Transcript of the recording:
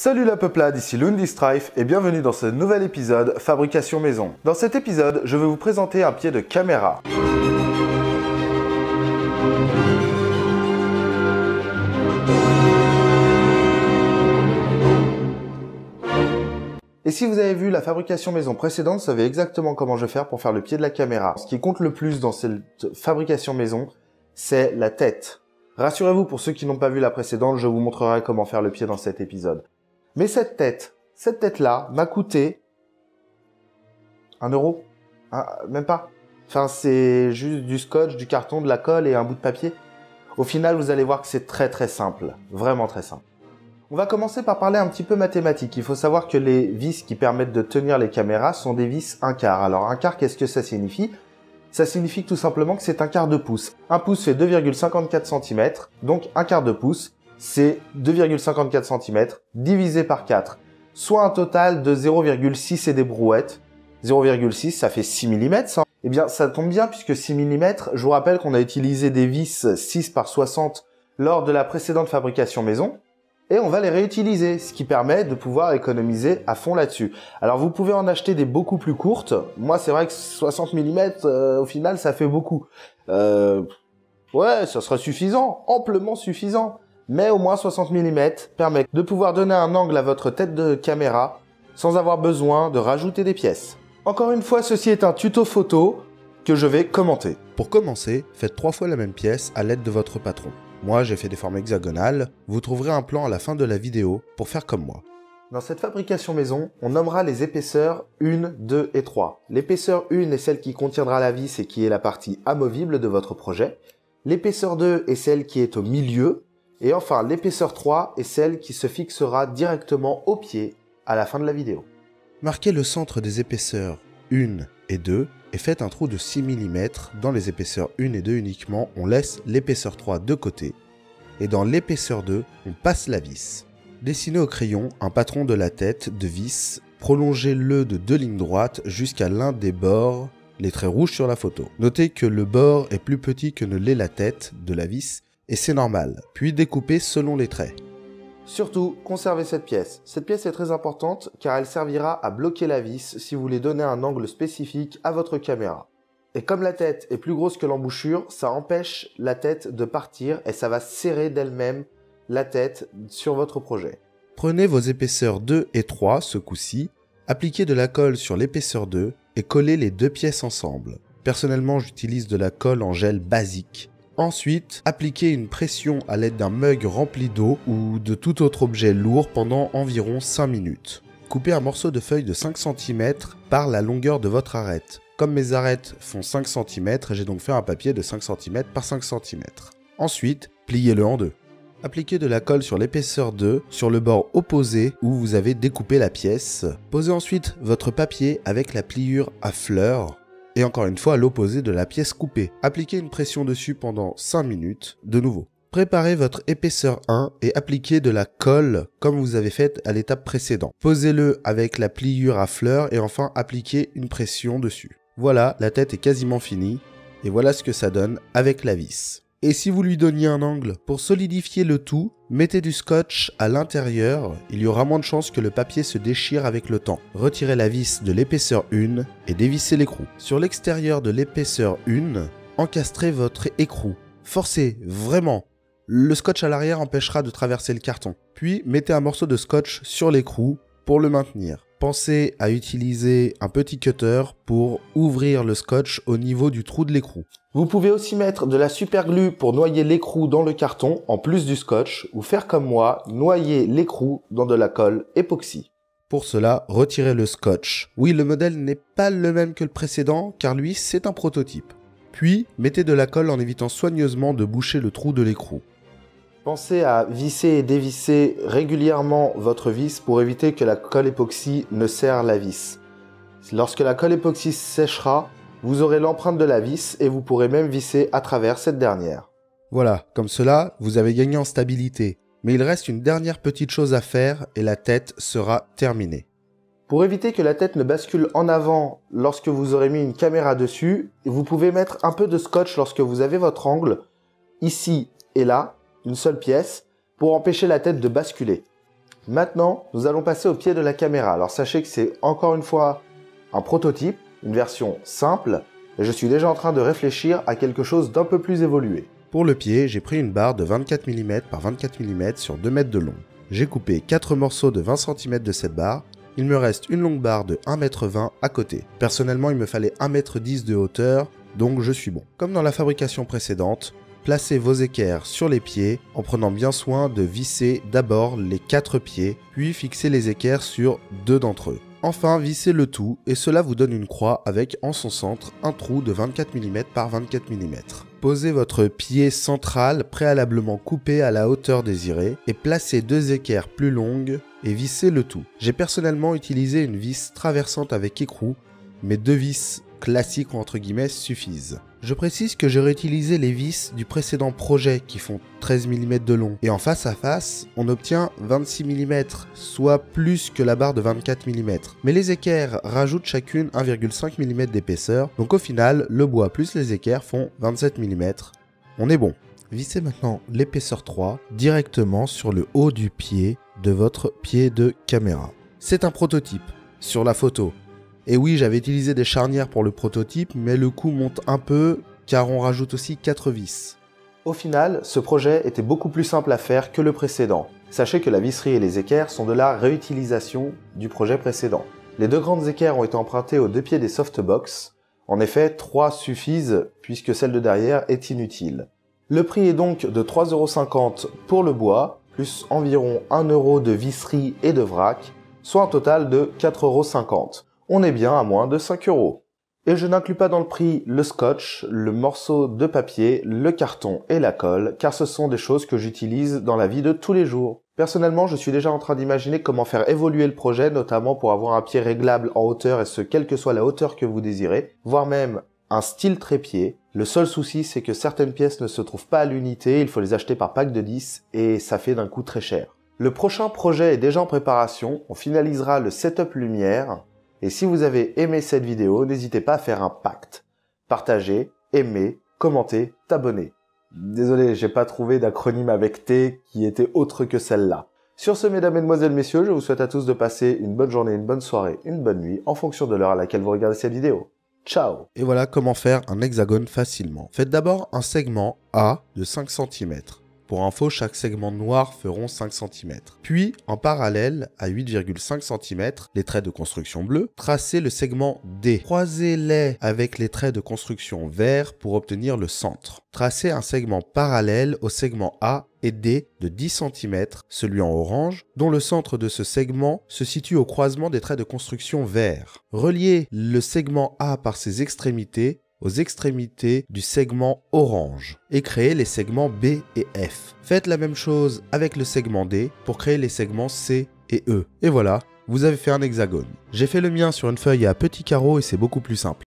Salut la peuplade, ici Lundistrife et bienvenue dans ce nouvel épisode Fabrication Maison. Dans cet épisode, je vais vous présenter un pied de caméra. Et si vous avez vu la fabrication maison précédente, vous savez exactement comment je vais faire pour faire le pied de la caméra. Ce qui compte le plus dans cette fabrication maison, c'est la tête. Rassurez-vous, pour ceux qui n'ont pas vu la précédente, je vous montrerai comment faire le pied dans cet épisode. Mais cette tête-là m'a coûté 1 euro. Même pas. Enfin, c'est juste du scotch, du carton, de la colle et un bout de papier. Au final, vous allez voir que c'est très simple. Vraiment très simple. On va commencer par parler un petit peu mathématiques. Il faut savoir que les vis qui permettent de tenir les caméras sont des vis 1/4. Alors 1/4, qu'est-ce que ça signifie? Ça signifie tout simplement que c'est 1/4 de pouce. Un pouce fait 2,54 cm, donc 1/4 de pouce, c'est 2,54 cm divisé par 4. Soit un total de 0,6 et des brouettes. 0,6, ça fait 6 mm. Ça. Eh bien, ça tombe bien puisque 6 mm, je vous rappelle qu'on a utilisé des vis 6 par 60 lors de la précédente fabrication maison. Et on va les réutiliser, ce qui permet de pouvoir économiser à fond là-dessus. Alors vous pouvez en acheter des beaucoup plus courtes. Moi c'est vrai que 60 mm, au final ça fait beaucoup. Ouais, ça sera suffisant, amplement suffisant. Mais au moins 60 mm permet de pouvoir donner un angle à votre tête de caméra sans avoir besoin de rajouter des pièces. Encore une fois, ceci est un tuto photo que je vais commenter. Pour commencer, faites 3 fois la même pièce à l'aide de votre patron. Moi, j'ai fait des formes hexagonales. Vous trouverez un plan à la fin de la vidéo pour faire comme moi. Dans cette fabrication maison, on nommera les épaisseurs 1, 2 et 3. L'épaisseur 1 est celle qui contiendra la vis et qui est la partie amovible de votre projet. L'épaisseur 2 est celle qui est au milieu. Et enfin, l'épaisseur 3 est celle qui se fixera directement au pied à la fin de la vidéo. Marquez le centre des épaisseurs 1 et 2 et faites un trou de 6 mm. Dans les épaisseurs 1 et 2 uniquement, on laisse l'épaisseur 3 de côté. Et dans l'épaisseur 2, on passe la vis. Dessinez au crayon un patron de la tête de vis. Prolongez-le de 2 lignes droites jusqu'à l'un des bords, les traits rouges sur la photo. Notez que le bord est plus petit que ne l'est la tête de la vis, et c'est normal. Puis découpez selon les traits. Surtout, conservez cette pièce. Cette pièce est très importante car elle servira à bloquer la vis si vous voulez donner un angle spécifique à votre caméra. Et comme la tête est plus grosse que l'embouchure, ça empêche la tête de partir et ça va serrer d'elle-même la tête sur votre projet. Prenez vos épaisseurs 2 et 3 ce coup-ci, appliquez de la colle sur l'épaisseur 2 et collez les deux pièces ensemble. Personnellement, j'utilise de la colle en gel basique. Ensuite, appliquez une pression à l'aide d'un mug rempli d'eau ou de tout autre objet lourd pendant environ 5 minutes. Coupez un morceau de feuille de 5 cm par la longueur de votre arête. Comme mes arêtes font 5 cm, j'ai donc fait un papier de 5 cm par 5 cm. Ensuite, pliez-le en deux. Appliquez de la colle sur l'épaisseur 2 sur le bord opposé où vous avez découpé la pièce. Posez ensuite votre papier avec la pliure à fleurs. Et encore une fois à l'opposé de la pièce coupée. Appliquez une pression dessus pendant 5 minutes, de nouveau. Préparez votre épaisseur 1 et appliquez de la colle comme vous avez fait à l'étape précédente. Posez-le avec la pliure à fleurs et enfin appliquez une pression dessus. Voilà, la tête est quasiment finie et voilà ce que ça donne avec la vis. Et si vous lui donniez un angle, pour solidifier le tout, mettez du scotch à l'intérieur, il y aura moins de chances que le papier se déchire avec le temps. Retirez la vis de l'épaisseur 1 et dévissez l'écrou. Sur l'extérieur de l'épaisseur 1, encastrez votre écrou. Forcez, vraiment. Le scotch à l'arrière empêchera de traverser le carton. Puis, mettez un morceau de scotch sur l'écrou pour le maintenir. Pensez à utiliser un petit cutter pour ouvrir le scotch au niveau du trou de l'écrou. Vous pouvez aussi mettre de la superglue pour noyer l'écrou dans le carton en plus du scotch ou faire comme moi, noyer l'écrou dans de la colle époxy. Pour cela, retirez le scotch. Oui, le modèle n'est pas le même que le précédent car lui, c'est un prototype. Puis, mettez de la colle en évitant soigneusement de boucher le trou de l'écrou. Pensez à visser et dévisser régulièrement votre vis pour éviter que la colle époxy ne serre la vis. Lorsque la colle époxy séchera, vous aurez l'empreinte de la vis et vous pourrez même visser à travers cette dernière. Voilà, comme cela, vous avez gagné en stabilité. Mais il reste une dernière petite chose à faire et la tête sera terminée. Pour éviter que la tête ne bascule en avant lorsque vous aurez mis une caméra dessus, vous pouvez mettre un peu de scotch lorsque vous avez votre angle, ici et là, une seule pièce, pour empêcher la tête de basculer. Maintenant, nous allons passer au pied de la caméra. Alors sachez que c'est encore une fois un prototype, une version simple, et je suis déjà en train de réfléchir à quelque chose d'un peu plus évolué. Pour le pied, j'ai pris une barre de 24 mm par 24 mm sur 2 mètres de long. J'ai coupé 4 morceaux de 20 cm de cette barre. Il me reste une longue barre de 1,20 m à côté. Personnellement, il me fallait 1,10 m de hauteur, donc je suis bon. Comme dans la fabrication précédente, placez vos équerres sur les pieds en prenant bien soin de visser d'abord les 4 pieds, puis fixez les équerres sur 2 d'entre eux. Enfin, vissez le tout et cela vous donne une croix avec en son centre un trou de 24 mm par 24 mm. Posez votre pied central préalablement coupé à la hauteur désirée et placez 2 équerres plus longues et vissez le tout. J'ai personnellement utilisé une vis traversante avec écrou, mais 2 vis classiques entre guillemets suffisent. Je précise que j'ai réutilisé les vis du précédent projet qui font 13 mm de long. Et en face à face, on obtient 26 mm, soit plus que la barre de 24 mm. Mais les équerres rajoutent chacune 1,5 mm d'épaisseur, donc au final, le bois plus les équerres font 27 mm. On est bon. Vissez maintenant l'épaisseur 3 directement sur le haut du pied de votre pied de caméra. C'est un prototype. Sur la photo, et oui, j'avais utilisé des charnières pour le prototype, mais le coût monte un peu, car on rajoute aussi 4 vis. Au final, ce projet était beaucoup plus simple à faire que le précédent. Sachez que la visserie et les équerres sont de la réutilisation du projet précédent. Les 2 grandes équerres ont été empruntées aux 2 pieds des softbox. En effet, 3 suffisent, puisque celle de derrière est inutile. Le prix est donc de 3,50 € pour le bois, plus environ 1 € de visserie et de vrac, soit un total de 4,50 €. On est bien à moins de 5 €. Et je n'inclus pas dans le prix le scotch, le morceau de papier, le carton et la colle, car ce sont des choses que j'utilise dans la vie de tous les jours. Personnellement, je suis déjà en train d'imaginer comment faire évoluer le projet, notamment pour avoir un pied réglable en hauteur, et ce, quelle que soit la hauteur que vous désirez, voire même un style trépied. Le seul souci, c'est que certaines pièces ne se trouvent pas à l'unité, il faut les acheter par pack de 10, et ça fait d'un coût très cher. Le prochain projet est déjà en préparation, on finalisera le setup lumière. Et si vous avez aimé cette vidéo, n'hésitez pas à faire un pacte. Partagez, aimez, commentez, t'abonner. Désolé, j'ai pas trouvé d'acronyme avec T qui était autre que celle-là. Sur ce, mesdames, mesdemoiselles, messieurs, je vous souhaite à tous de passer une bonne journée, une bonne soirée, une bonne nuit, en fonction de l'heure à laquelle vous regardez cette vidéo. Ciao! Et voilà comment faire un hexagone facilement. Faites d'abord un segment A de 5 cm. Pour info, chaque segment noir feront 5 cm. Puis, en parallèle, à 8,5 cm, les traits de construction bleus, tracez le segment D. Croisez-les avec les traits de construction verts pour obtenir le centre. Tracez un segment parallèle au segment A et D de 10 cm, celui en orange, dont le centre de ce segment se situe au croisement des traits de construction verts. Reliez le segment A par ses extrémités aux extrémités du segment orange et créez les segments B et F. Faites la même chose avec le segment D pour créer les segments C et E. Et voilà, vous avez fait un hexagone. J'ai fait le mien sur une feuille à petits carreaux et c'est beaucoup plus simple.